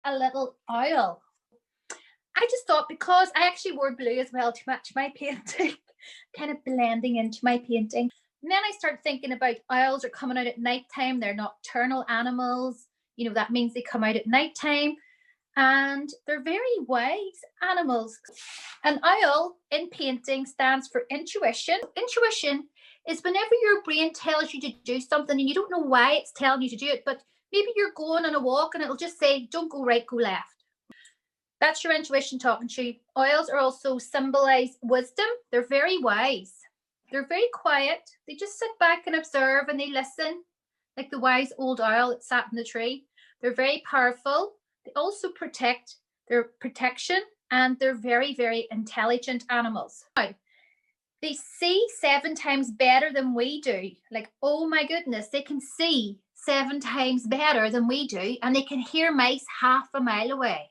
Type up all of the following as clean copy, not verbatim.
a little owl. I just thought, because I actually wore blue as well to match my painting, kind of blending into my painting. And then I started thinking about owls are coming out at nighttime. They're nocturnal animals. You know, that means they come out at nighttime. And they're very wise animals. An owl in painting stands for intuition. Intuition is whenever your brain tells you to do something and you don't know why it's telling you to do it, but maybe you're going on a walk and it'll just say, don't go right, go left. That's your intuition talking to you. Owls are also symbolize wisdom. They're very wise. They're very quiet. They just sit back and observe and they listen, like the wise old owl that sat in the tree. They're very powerful. They also protect their protection, and they're very, very intelligent animals. Now, they see 7 times better than we do. Like, oh my goodness, they can see 7 times better than we do, and they can hear mice half a mile away.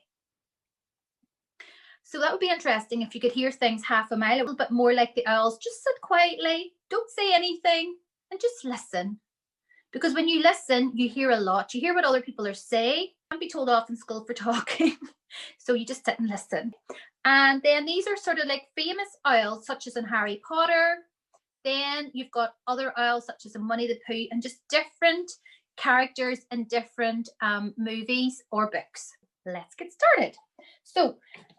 So that would be interesting if you could hear things half a mile, a little bit more like the owls. Just sit quietly, don't say anything, and just listen. Because when you listen, you hear a lot. You hear what other people are saying. Can't be told off in school for talking. So you just sit and listen. And then these are sort of like famous owls, such as in Harry Potter. Then you've got other owls, such as in Winnie the Pooh, and just different characters in different movies or books. Let's get started. So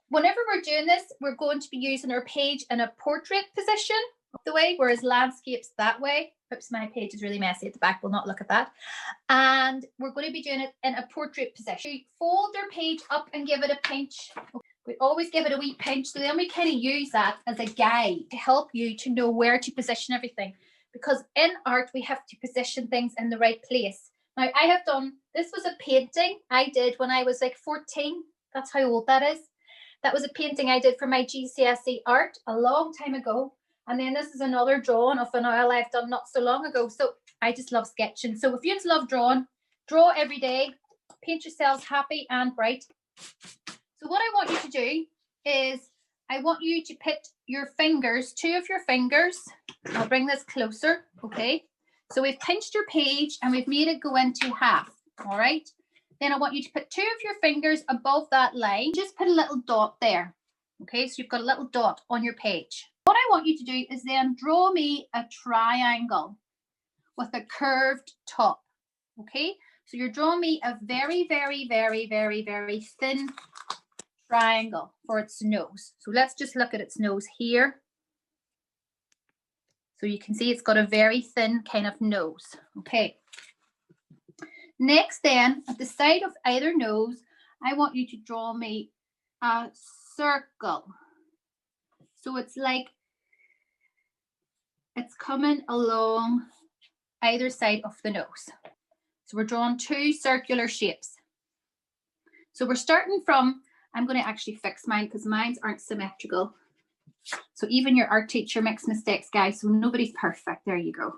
whenever we're doing this, we're going to be using our page in a portrait position the way, whereas landscapes that way. Oops, my page is really messy at the back. We'll not look at that. And we're going to be doing it in a portrait position. We fold our page up and give it a pinch. We always give it a wee pinch. So then we kind of use that as a guide to help you to know where to position everything. Because in art, we have to position things in the right place. Now, I have done, this was a painting I did when I was like 14. That's how old that is. That was a painting I did for my GCSE art a long time ago. And then this is another drawing of an owl I've done not so long ago. So I just love sketching. So if you just love drawing, draw every day, paint yourselves happy and bright. So what I want you to do is I want you to put your fingers, 2 of your fingers. I'll bring this closer, okay? So we've pinched your page and we've made it go into half, all right? Then I want you to put 2 of your fingers above that line. Just put a little dot there, okay? So you've got a little dot on your page. What I want you to do is then draw me a triangle with a curved top, okay? So you're drawing me a very, very, very, very, very thin triangle for its nose. So let's just look at its nose here. So you can see it's got a very thin kind of nose, okay? Next then, at the side of either nose, I want you to draw me a circle. So it's like it's coming along either side of the nose. So we're drawing 2 circular shapes. So we're starting from, I'm going to actually fix mine because mine aren't symmetrical. So even your art teacher makes mistakes, guys, so nobody's perfect. There you go.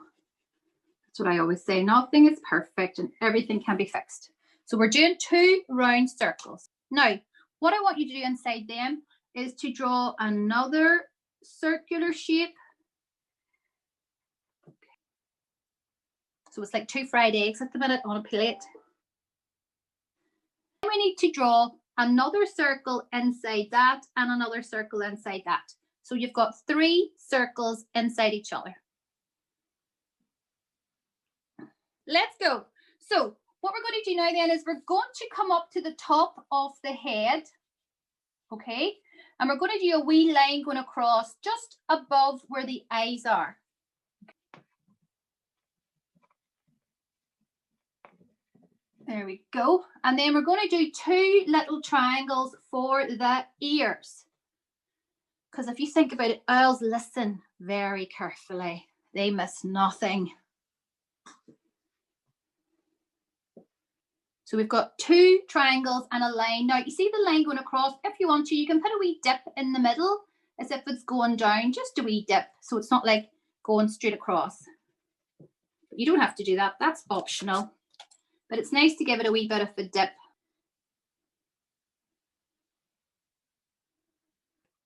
That's what I always say. Nothing is perfect and everything can be fixed. So we're doing 2 round circles. Now, what I want you to do inside them is to draw another circular shape. So it's like 2 fried eggs at the minute on a plate. Then we need to draw another circle inside that and another circle inside that. So you've got 3 circles inside each other. Let's go. So what we're going to do now then is we're going to come up to the top of the head, okay? And we're going to do a wee line going across just above where the eyes are. There we go. And then we're going to do 2 little triangles for the ears. Because if you think about it, owls listen very carefully. They miss nothing. So we've got 2 triangles and a line. Now, you see the line going across? If you want to, you can put a wee dip in the middle as if it's going down, just a wee dip. So it's not like going straight across. But you don't have to do that. That's optional. But it's nice to give it a wee bit of a dip.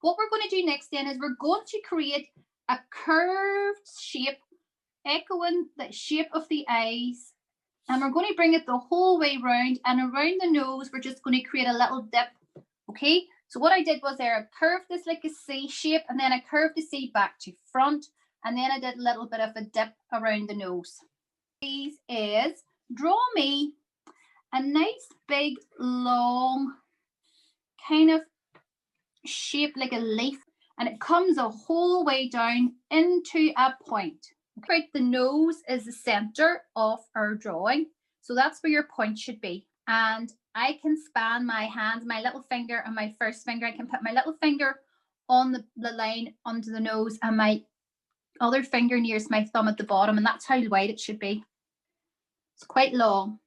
What we're going to do next then is we're going to create a curved shape, echoing the shape of the eyes And we're going to bring it the whole way round, and around the nose, we're just going to create a little dip. Okay, so what I did was there, I curved this like a C shape, and then I curved the C back to front, and then I did a little bit of a dip around the nose. Is draw me a nice big long kind of shape like a leaf, and it comes a whole way down into a point. Okay, the nose is the center of our drawing, so that's where your point should be. And I can span my hands, my little finger and my first finger. I can put my little finger on the line under the nose and my other finger nearest my thumb at the bottom, and that's how wide it should be. It's quite long.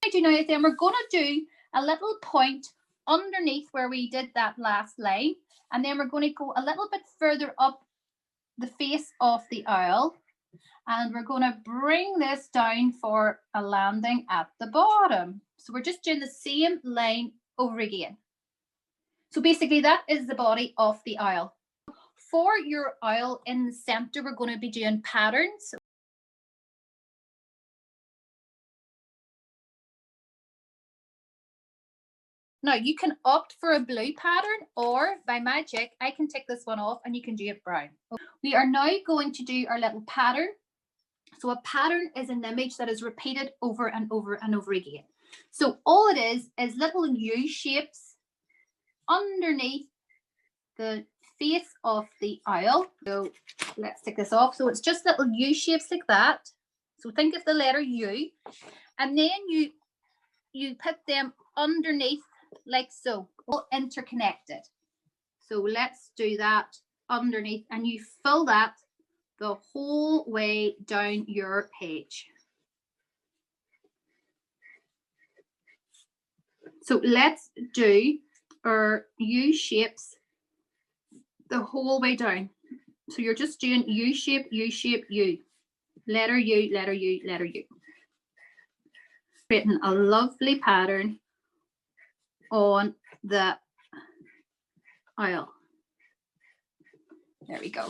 I do now, then we're going to do a little point underneath where we did that last line, and then we're going to go a little bit further up the face of the owl, and we're going to bring this down for a landing at the bottom. So we're just doing the same line over again. So basically that is the body of the owl. For your owl in the center, we're going to be doing patterns. Now you can opt for a blue pattern, or by magic, I can take this one off and you can do it brown. We are now going to do our little pattern. So a pattern is an image that is repeated over and over and over again. So all it is little U shapes underneath the face of the owl. So let's take this off. So it's just little U shapes like that. So think of the letter U, and then you put them underneath like so, all interconnected. So let's do that underneath, and you fill that the whole way down your page. So let's do our U shapes the whole way down. So you're just doing U shape, U shape, U. Letter U, letter U, letter U. Creating a lovely pattern on the owl. There we go.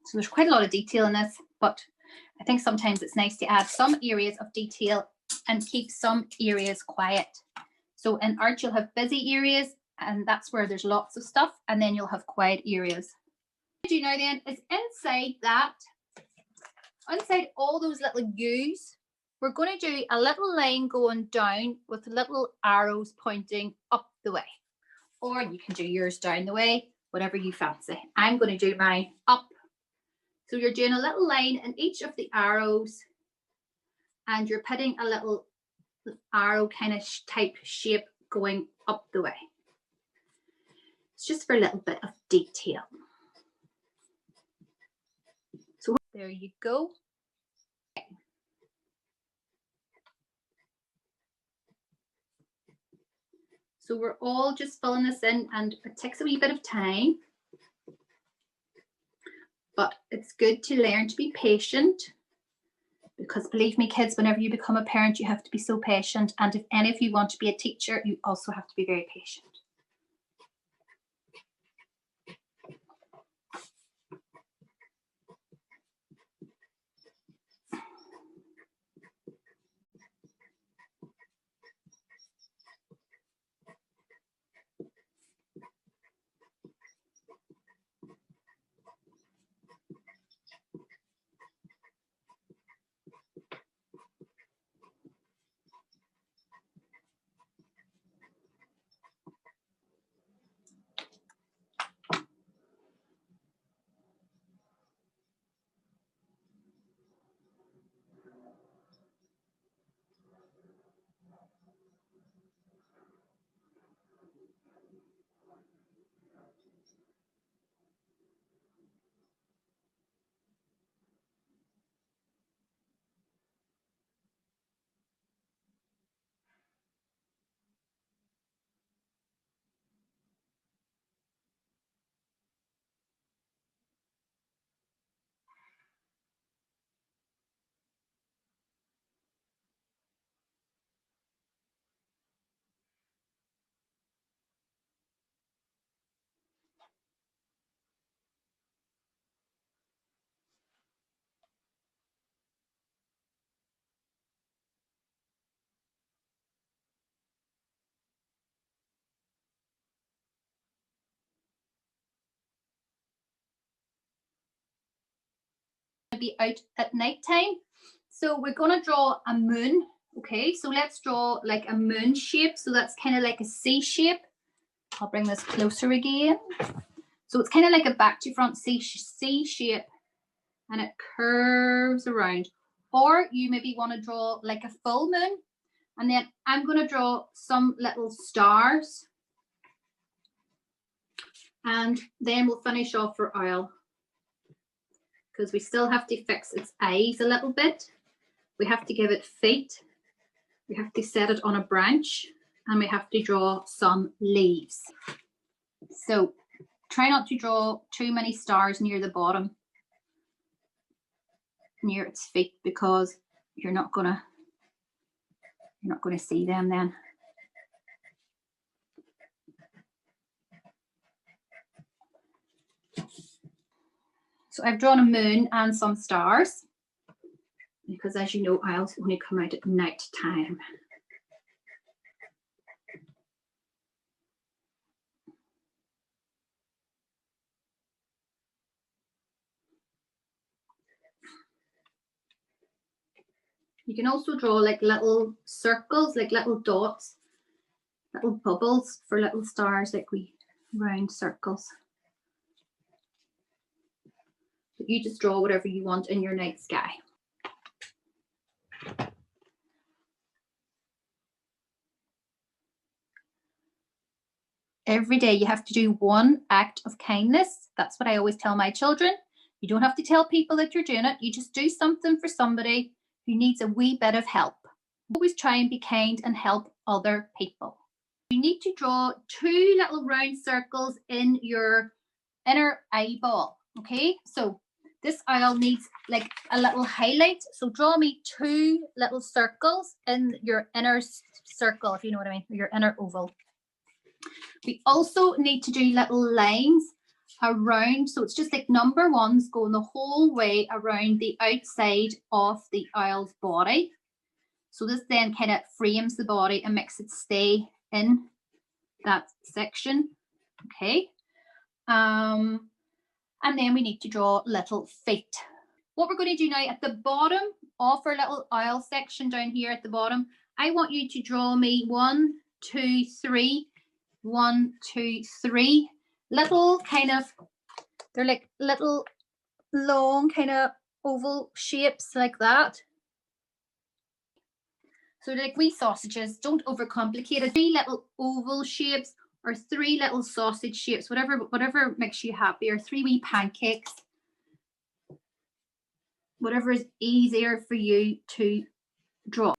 So there's quite a lot of detail in this, but I think sometimes it's nice to add some areas of detail and keep some areas quiet. So in art, you'll have busy areas, and that's where there's lots of stuff, and then you'll have quiet areas. What I do now then is inside all those little U's, we're going to do a little line going down with little arrows pointing up the way. Or you can do yours down the way, whatever you fancy. I'm going to do mine up. So you're doing a little line in each of the arrows, and you're putting a little arrow kind of type shape going up the way. It's just for a little bit of detail. So there you go. So we're all just filling this in, and it takes a wee bit of time, but it's good to learn to be patient, because believe me, kids, whenever you become a parent, you have to be so patient. And if any of you want to be a teacher, you also have to be very patient. be out at night time. So we're going to draw a moon. Okay, so let's draw like a moon shape. So that's kind of like a C shape. I'll bring this closer again. So it's kind of like a back to front C shape, and it curves around. Or you maybe want to draw like a full moon, and then I'm going to draw some little stars, and then we'll finish off for owl, because we still have to fix its eyes a little bit. We have to give it feet. We have to set it on a branch, and we have to draw some leaves. So try not to draw too many stars near the bottom, near its feet, because you're not gonna see them then. So I've drawn a moon and some stars, because as you know, owls only come out at night time. You can also draw like little circles, like little dots, little bubbles for little stars, like we round circles. But you just draw whatever you want in your night sky. Every day you have to do one act of kindness. That's what I always tell my children. You don't have to tell people that you're doing it. You just do something for somebody who needs a wee bit of help. Always try and be kind and help other people. You need to draw 2 little round circles in your inner eyeball. Okay, so this owl needs like a little highlight. So draw me 2 little circles in your inner circle, if you know what I mean, your inner oval. We also need to do little lines around, so it's just like number 1s going the whole way around the outside of the owl's body. So this then kind of frames the body and makes it stay in that section. Okay. And then we need to draw little feet. What we're going to do now at the bottom of our little owl section down here at the bottom, I want you to draw me 1, 2, 3, 1, 2, 3 little kind of, they're like little long kind of oval shapes like that. So like wee sausages, don't overcomplicate it. 3 little oval shapes or 3 little sausage shapes, whatever makes you happy, or 3 wee pancakes, whatever is easier for you to draw.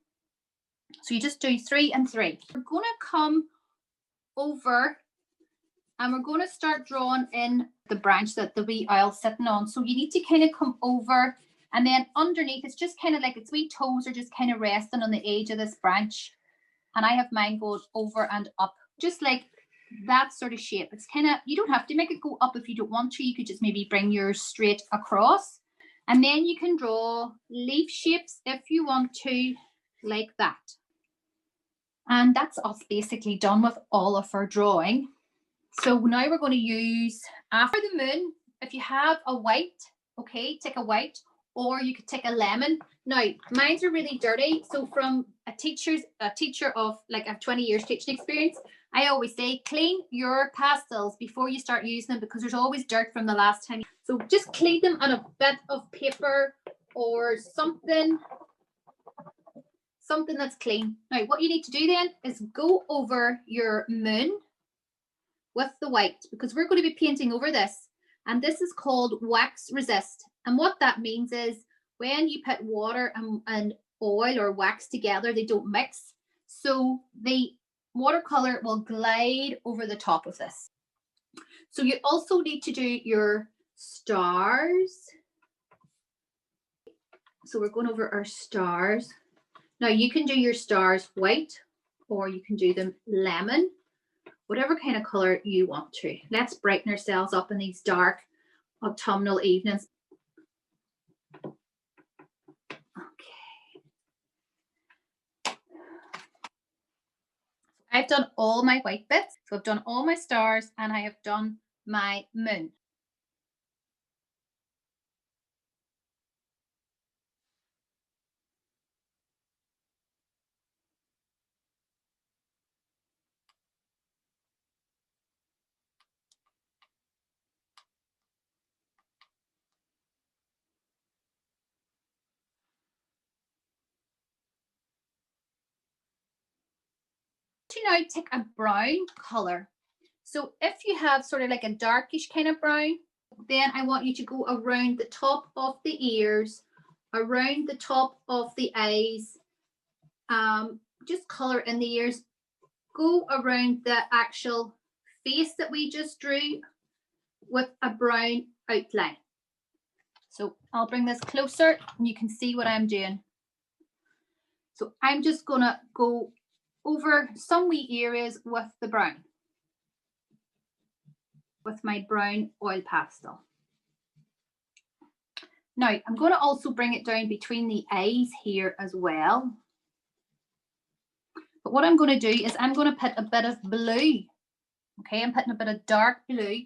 So you just do 3 and 3. We're going to come over and we're going to start drawing in the branch that the wee owl's sitting on. So you need to kind of come over, and then underneath it's just kind of like its wee toes are just kind of resting on the edge of this branch, and I have mine going over and up, just like that sort of shape. It's kind of, you don't have to make it go up if you don't want to. You could just maybe bring yours straight across, and then you can draw leaf shapes if you want to, like that. And that's us basically done with all of our drawing. So now we're going to use, after the moon, if you have a white, okay, take a white, or you could take a lemon. Now, mines are really dirty. So from a teacher of like, I have 20 years teaching experience, I always say clean your pastels before you start using them, because there's always dirt from the last time. So just clean them on a bit of paper or something that's clean. Now, what you need to do then is go over your moon with the white, because we're going to be painting over this, and this is called wax resist. And what that means is when you put water and oil or wax together, they don't mix, so the watercolor will glide over the top of this. So you also need to do your stars. So we're going over our stars. Now you can do your stars white, or you can do them lemon, whatever kind of color you want to. Let's brighten ourselves up in these dark autumnal evenings. Okay. I've done all my white bits. So I've done all my stars and I have done my moon. now take a brown color. So if you have sort of like a darkish kind of brown, then I want you to go around the top of the ears, around the top of the eyes, just color in the ears, go around the actual face that we just drew with a brown outline. So I'll bring this closer and you can see what I'm doing. So I'm just gonna go over some wee areas with the brown, with my brown oil pastel. Now I'm going to also bring it down between the eyes here as well. But what I'm going to do is I'm going to put a bit of blue. Okay, I'm putting a bit of dark blue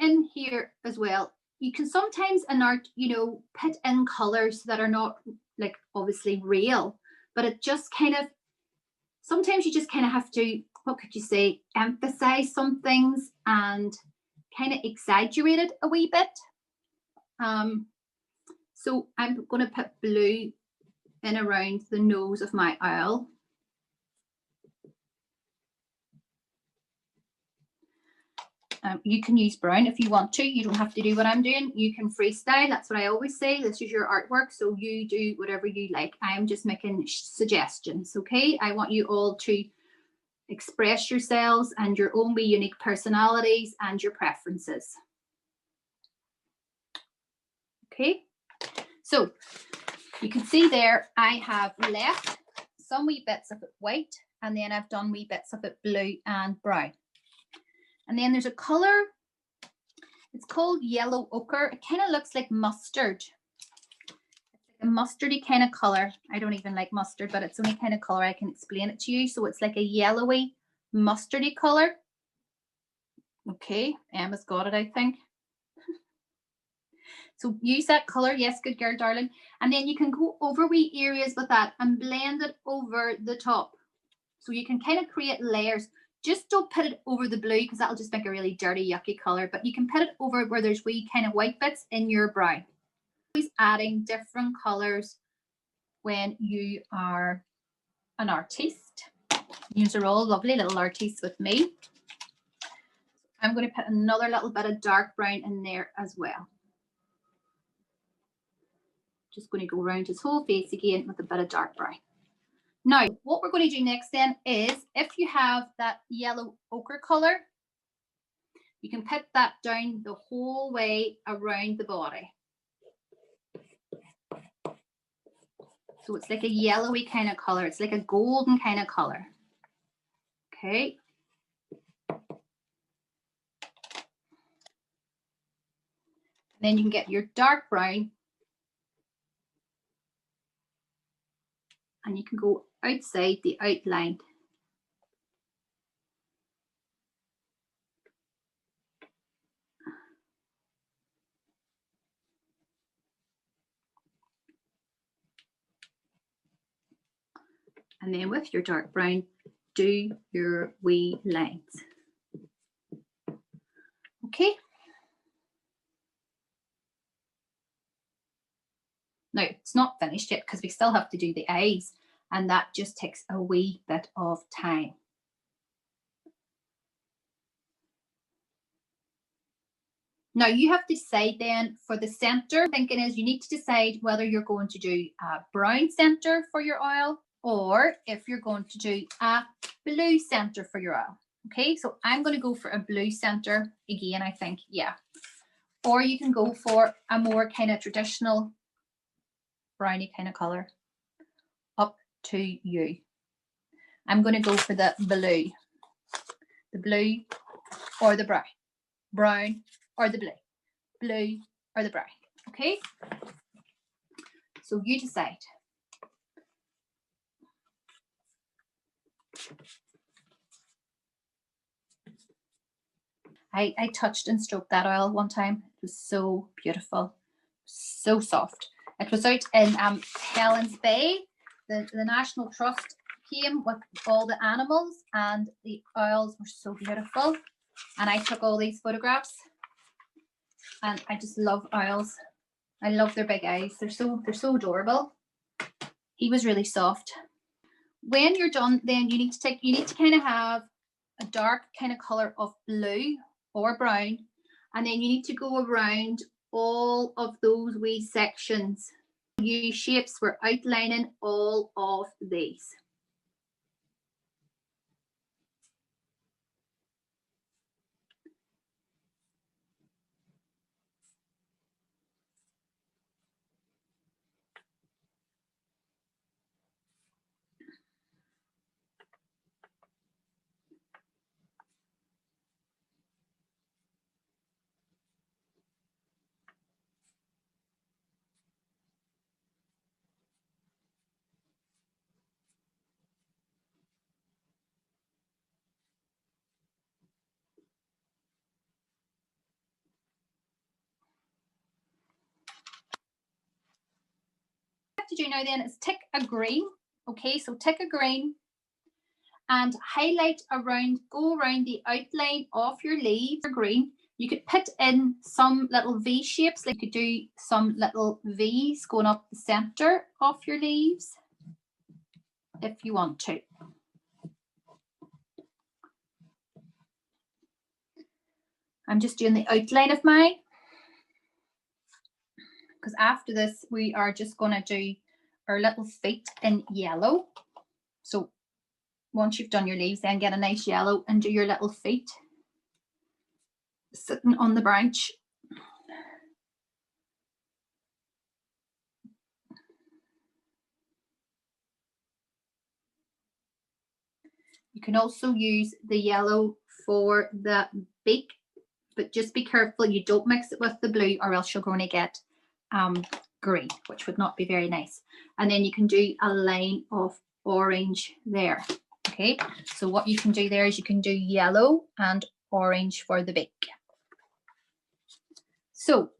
in here as well. You can sometimes in art, you know, put in colors that are not like obviously real, but it just kind of, sometimes you just kind of have to, what could you say, emphasize some things and kind of exaggerate it a wee bit. So I'm going to put blue in around the nose of my owl. You can use brown if you want to. You don't have to do what I'm doing. You can freestyle. That's what I always say. This is your artwork, so you do whatever you like. I am just making suggestions, okay? I want you all to express yourselves and your own wee unique personalities and your preferences. Okay, so you can see there I have left some wee bits of it white, and then I've done wee bits of it blue and brown. And then there's a color, it's called yellow ochre. It kind of looks like mustard. It's like a mustardy kind of color. I don't even like mustard, but it's the only kind of color I can explain it to you. So it's like a yellowy mustardy color. Okay, Emma's got it, I think. So use that color. Yes, good girl, darling. And then you can go over wee areas with that and blend it over the top. So you can kind of create layers. Just don't put it over the blue because that'll just make a really dirty, yucky color. But you can put it over where there's wee kind of white bits in your brown. Always adding different colors when you are an artist. You are all lovely little artists with me. I'm going to put another little bit of dark brown in there as well. Just going to go around his whole face again with a bit of dark brown. Now, what we're going to do next then is, if you have that yellow ochre color, you can put that down the whole way around the body. So it's like a yellowy kind of color. It's like a golden kind of color. Okay. Then you can get your dark brown and you can go outside the outline. And then with your dark brown, do your wee lines. Okay. Now, it's not finished yet because we still have to do the eyes, and that just takes a wee bit of time. Now, you have to decide then for the center. Thinking is you need to decide whether you're going to do a brown center for your oil or if you're going to do a blue center for your oil. Okay, so I'm going to go for a blue center again, I think, yeah. Or you can go for a more kind of traditional browny kind of color. Up to you. I'm going to go for the blue or the brown, brown or the blue or the brown. Okay, so you decide. I touched and stroked that oil one time. It was so beautiful, so soft. It was out in Helen's Bay. The National Trust came with all the animals and the oils were so beautiful. And I took all these photographs and I just love oils. I love their big eyes. They're so adorable. He was really soft. when you're done, then you need to kind of have a dark kind of color of blue or brown, and then you need to go around all of those wee sections. U shapes, we're outlining all of these. To do now then is tick a green. Okay, so tick a green and highlight around, go around the outline of your leaves. Green, you could put in some little V shapes, like you could do some little V's going up the center of your leaves if you want to. I'm just doing the outline of mine, because after this we are just going to do our little feet in yellow. So once you've done your leaves, then get a nice yellow and do your little feet sitting on the branch. You can also use the yellow for the beak, but just be careful you don't mix it with the blue, or else you're going to get green, which would not be very nice. And then you can do a line of orange there. Okay, so what you can do there is you can do yellow and orange for the beak. So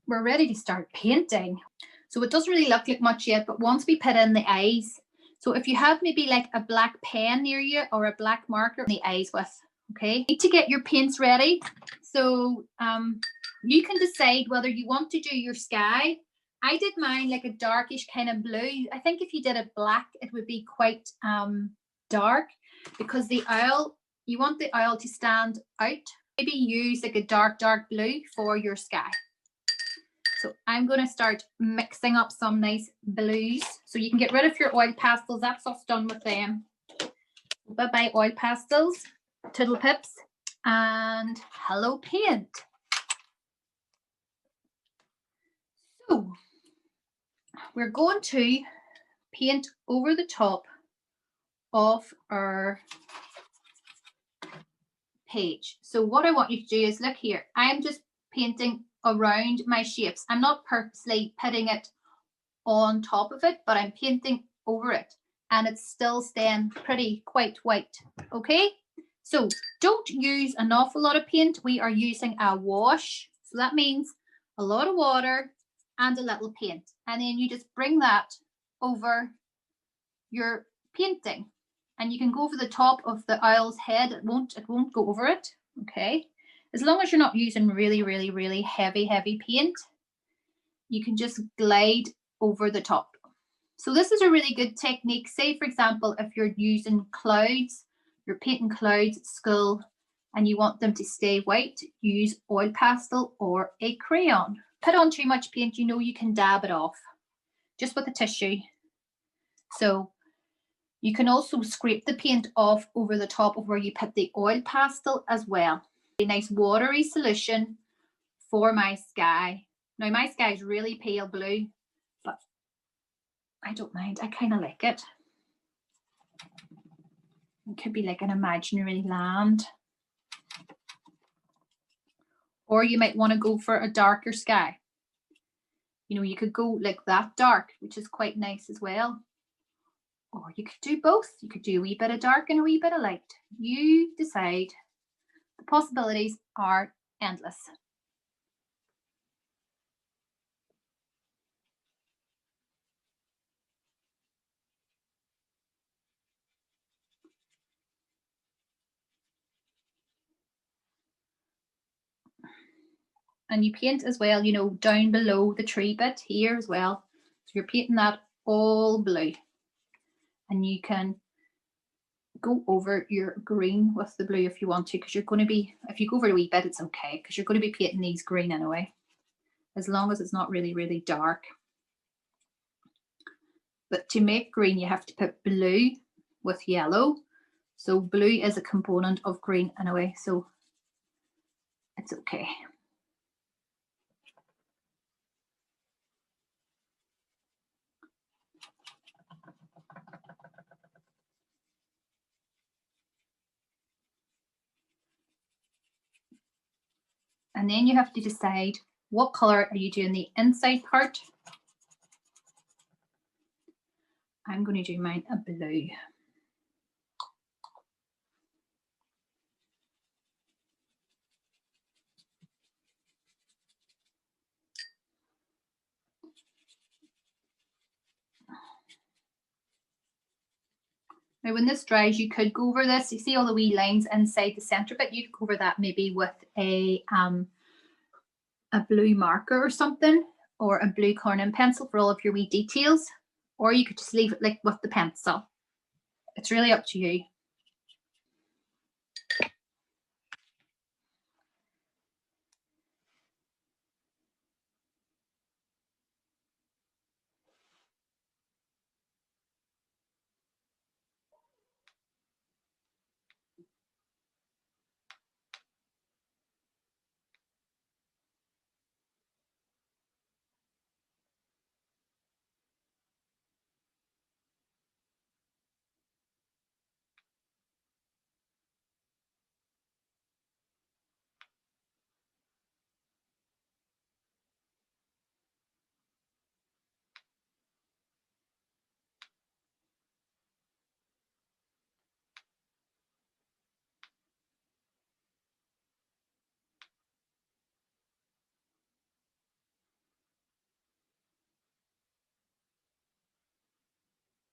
we're ready to start painting. So it doesn't really look like much yet, but once we put in the eyes, so if you have maybe like a black pen near you or a black marker, the eyes with, okay? You need to get your paints ready. So you can decide whether you want to do your sky. I did mine like a darkish kind of blue. I think if you did it black, it would be quite dark, because the owl, you want the owl to stand out. Maybe use like a dark blue for your sky. So I'm going to start mixing up some nice blues. So you can get rid of your oil pastels. That's us done with them. Bye-bye oil pastels, Toodle Pips, and hello paint. So we're going to paint over the top of our page. So what I want you to do is, look here, I'm just painting around my shapes. I'm not purposely putting it on top of it, but I'm painting over it, and it's still staying quite white. Okay, so don't use an awful lot of paint. We are using a wash, so that means a lot of water and a little paint, and then you just bring that over your painting, and you can go over the top of the owl's head. It won't go over it. Okay, as long as you're not using really heavy paint, you can just glide over the top. So this is a really good technique. Say for example, if you're using clouds, you're painting clouds at school and you want them to stay white, use oil pastel or a crayon. Put on too much paint, you know you can dab it off just with a tissue. So you can also scrape the paint off over the top of where you put the oil pastel as well. A nice watery solution for my sky. Now my sky is really pale blue, but I don't mind. I kind of like it. It could be like an imaginary land. Or you might want to go for a darker sky. You know, you could go like that dark, which is quite nice as well. Or you could do both. You could do a wee bit of dark and a wee bit of light. You decide. The possibilities are endless. And you paint as well, you know, down below the tree bit here as well. So you're painting that all blue. And you can go over your green with the blue if you want to, because you're going to be, if you go over a wee bit, it's okay, because you're going to be painting these green anyway, as long as it's not really, really dark. But to make green, you have to put blue with yellow. So blue is a component of green anyway, so it's okay. And then you have to decide what color are you doing the inside part. I'm going to do mine a blue. Now when this dries, you could go over this. You see all the wee lines inside the centre bit, you could go over that maybe with a blue marker or something, or a blue cornering pencil for all of your wee details, or you could just leave it like with the pencil. It's really up to you.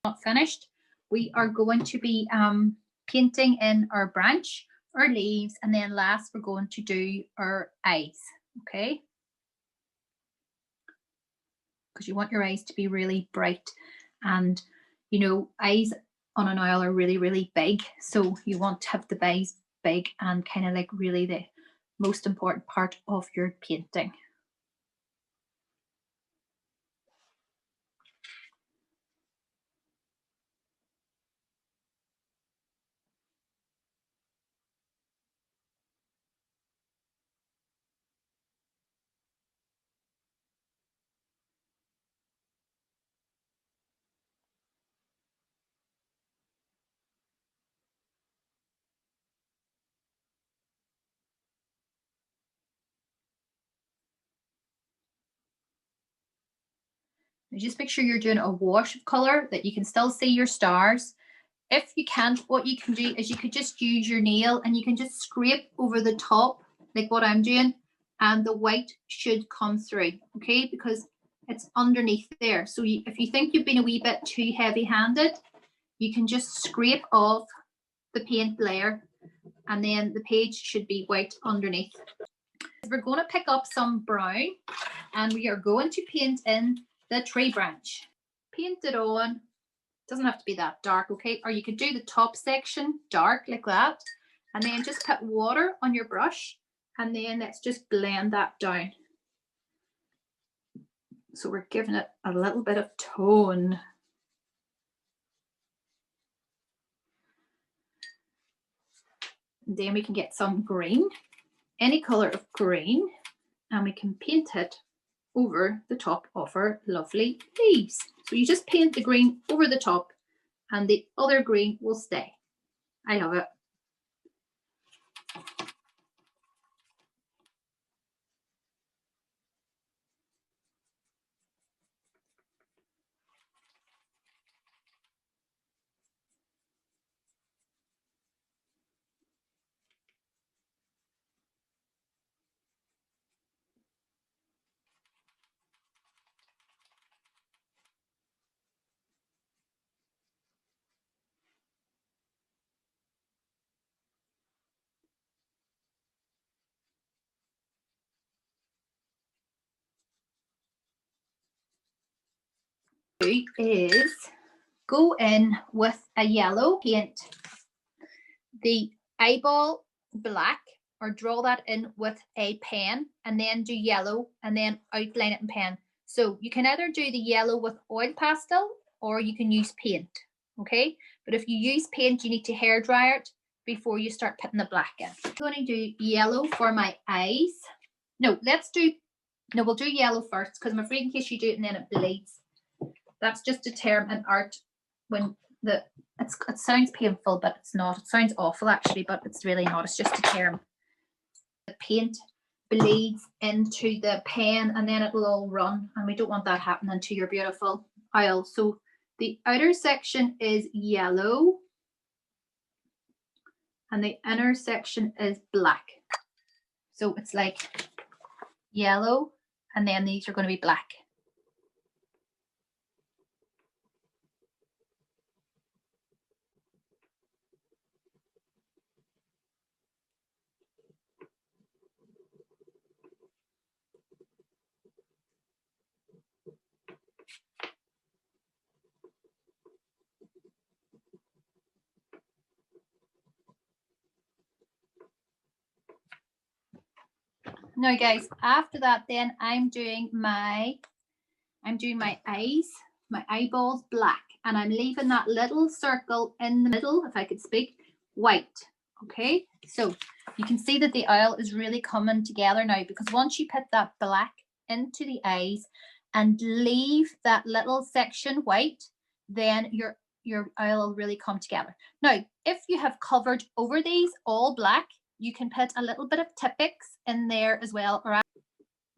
Not finished. We are going to be painting in our branch, our leaves, and then last we're going to do our eyes, okay? Because you want your eyes to be really bright, and you know, eyes on an oil are really, really big, so you want to have the eyes big and kind of like really the most important part of your painting. Now just make sure you're doing a wash of color that you can still see your stars. If you can't, what you can do is you could just use your nail and you can just scrape over the top like what I'm doing, and the white should come through, okay, because it's underneath there. So if you think you've been a wee bit too heavy-handed, you can just scrape off the paint layer and then the page should be white underneath. We're going to pick up some brown and we are going to paint in the tree branch. Paint it on. Doesn't have to be that dark, okay? Or you could do the top section dark like that, and then just put water on your brush, and then let's just blend that down. So we're giving it a little bit of tone. And then we can get some green, any color of green, and we can paint it over the top of our lovely leaves. So you just paint the green over the top and the other green will stay. I love it. Is go in with a yellow paint the eyeball black, or draw that in with a pen, and then do yellow and then outline it in pen. So you can either do the yellow with oil pastel or you can use paint, okay? But if you use paint, you need to hair dry it before you start putting the black in. I'm going to do yellow for my eyes. No, we'll do yellow first, because I'm afraid in case you do it and then it bleeds. That's just a term in art when it sounds painful, but it's not. It sounds awful actually, but it's really not. It's just a term. The paint bleeds into the pen and then it will all run, and we don't want that happening to your beautiful oil. So the outer section is yellow and the inner section is black. So it's like yellow and then these are going to be black. Now guys, after that then I'm doing my eyes, my eyeballs black, and I'm leaving that little circle in the middle, if I could speak, white. Okay, so you can see that the oil is really coming together now, because once you put that black into the eyes and leave that little section white, then your oil will really come together. Now, if you have covered over these all black, you can put a little bit of Tippix in there as well. Or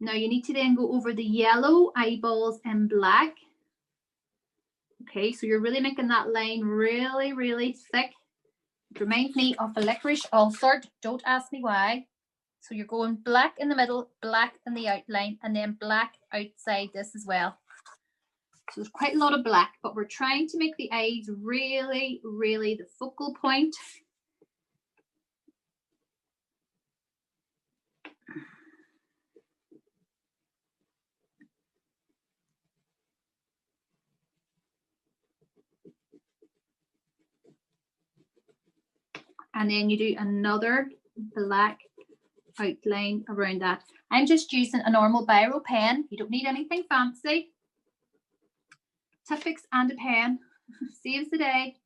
now you need to then go over the yellow eyeballs in black. Okay, so you're really making that line really, really thick. It reminds me of a licorice ulcer. Don't ask me why. So you're going black in the middle, black in the outline, and then black outside this as well. So there's quite a lot of black, but we're trying to make the eyes really, really the focal point. And then you do another black outline around that. I'm just using a normal biro pen. You don't need anything fancy. Tippix and a pen saves the day.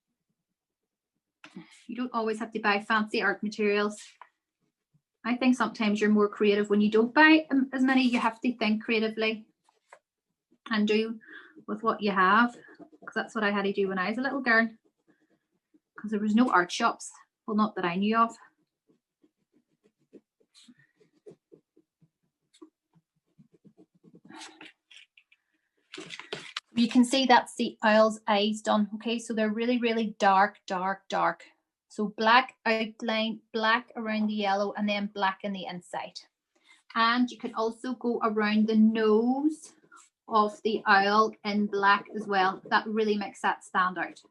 You don't always have to buy fancy art materials. I think sometimes you're more creative when you don't buy as many. You have to think creatively and do with what you have, because that's what I had to do when I was a little girl, because there was no art shops. Well, not that I knew of. You can see that's the owl's eyes done. Okay, so they're really, really dark, dark, dark. So black outline, black around the yellow, and then black in the inside. And you can also go around the nose of the owl in black as well. That really makes that stand out.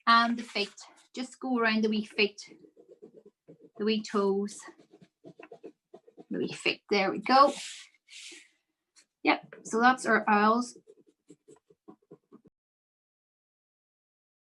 And the feet. Just go around the wee feet, the wee toes, the wee feet. There we go. Yep, so that's our owls